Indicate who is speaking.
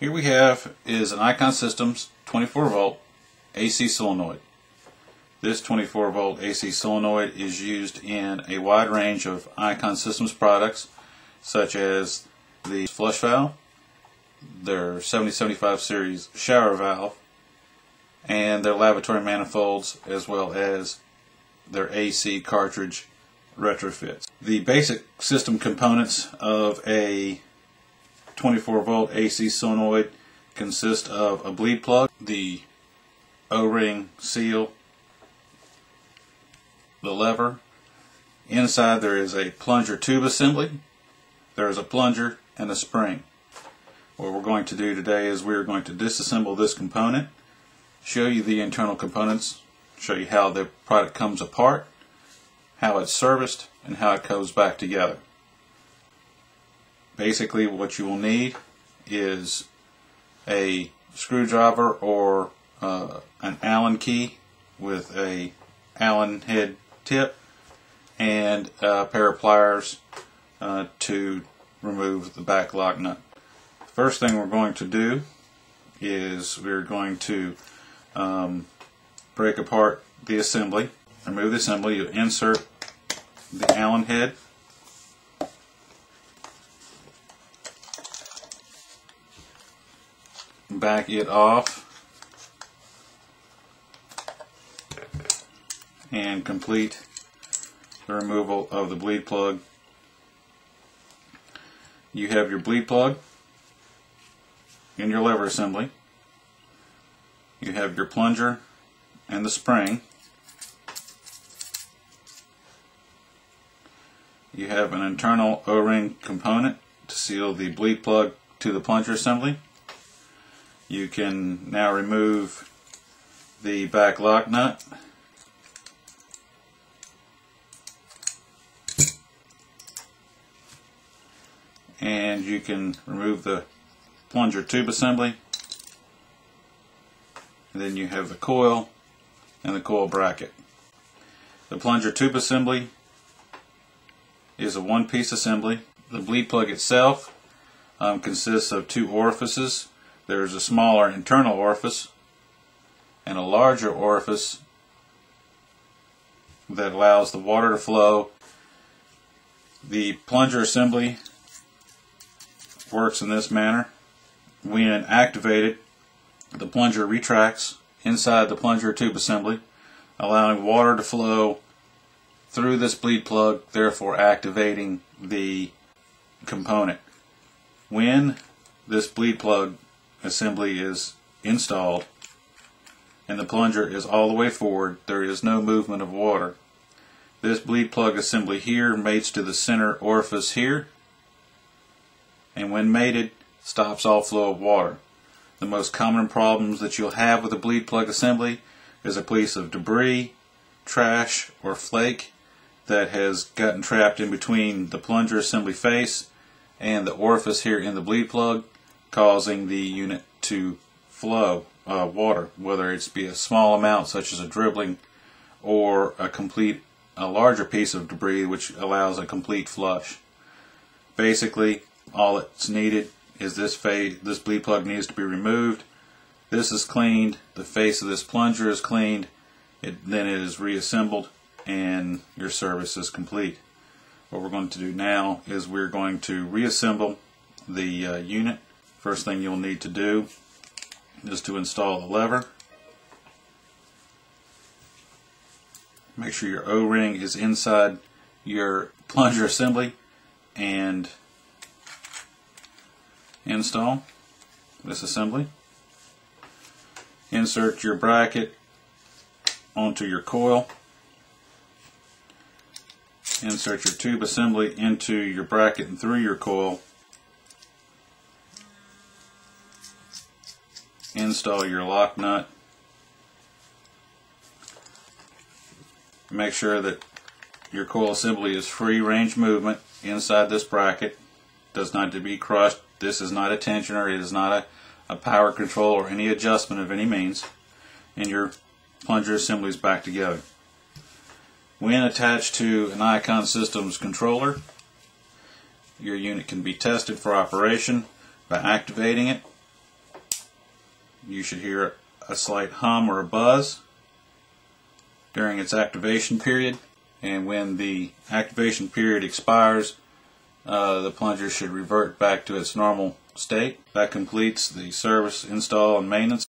Speaker 1: Here we have is an Icon Systems 24 volt AC solenoid. This 24 volt AC solenoid is used in a wide range of Icon Systems products, such as the flush valve, their 7075 series shower valve, and their lavatory manifolds, as well as their AC cartridge retrofits. The basic system components of a 24 volt AC solenoid consist of a bleed plug, the O-ring seal, the lever. Inside there is a plunger tube assembly, there is a plunger and a spring. What we're going to do today is we're going to disassemble this component, show you the internal components, show you how the product comes apart, how it's serviced, and how it goes back together. Basically what you will need is a screwdriver or an Allen key with a Allen head tip and a pair of pliers to remove the back lock nut. First thing we're going to do is we're going to break apart the assembly. Remove the assembly. You insert the Allen head, back it off, and complete the removal of the bleed plug. You have your bleed plug in your lever assembly. You have your plunger and the spring. You have an internal O-ring component to seal the bleed plug to the plunger assembly. You can now remove the back lock nut. And you can remove the plunger tube assembly. And then you have the coil and the coil bracket. The plunger tube assembly is a one-piece assembly. The bleed plug itself consists of two orifices. There's a smaller internal orifice and a larger orifice that allows the water to flow. The plunger assembly works in this manner. When activated, the plunger retracts inside the plunger tube assembly, allowing water to flow through this bleed plug, therefore activating the component. When this bleed plug assembly is installed and the plunger is all the way forward, there is no movement of water. This bleed plug assembly here mates to the center orifice here, and when mated, stops all flow of water. The most common problems that you'll have with a bleed plug assembly is a piece of debris, trash, or flake that has gotten trapped in between the plunger assembly face and the orifice here in the bleed plug, causing the unit to flow water, whether it's be a small amount such as a dribbling or a larger piece of debris which allows a complete flush. Basically all that's needed is this bleed plug needs to be removed. This is cleaned, the face of this plunger is cleaned, then it is reassembled, and your service is complete. What we're going to do now is we're going to reassemble the unit. First thing you'll need to do is to install the lever. Make sure your O-ring is inside your plunger assembly and install this assembly. Insert your bracket onto your coil. Insert your tube assembly into your bracket and through your coil. Install your lock nut. Make sure that your coil assembly is free range movement inside this bracket. Does not need to be crushed. This is not a tensioner. It is not a power control or any adjustment of any means. And your plunger assembly is back together. When attached to an Icon Systems controller, your unit can be tested for operation by activating it You should hear a slight hum or a buzz during its activation period, and when the activation period expires, the plunger should revert back to its normal state. That completes the service, install, and maintenance.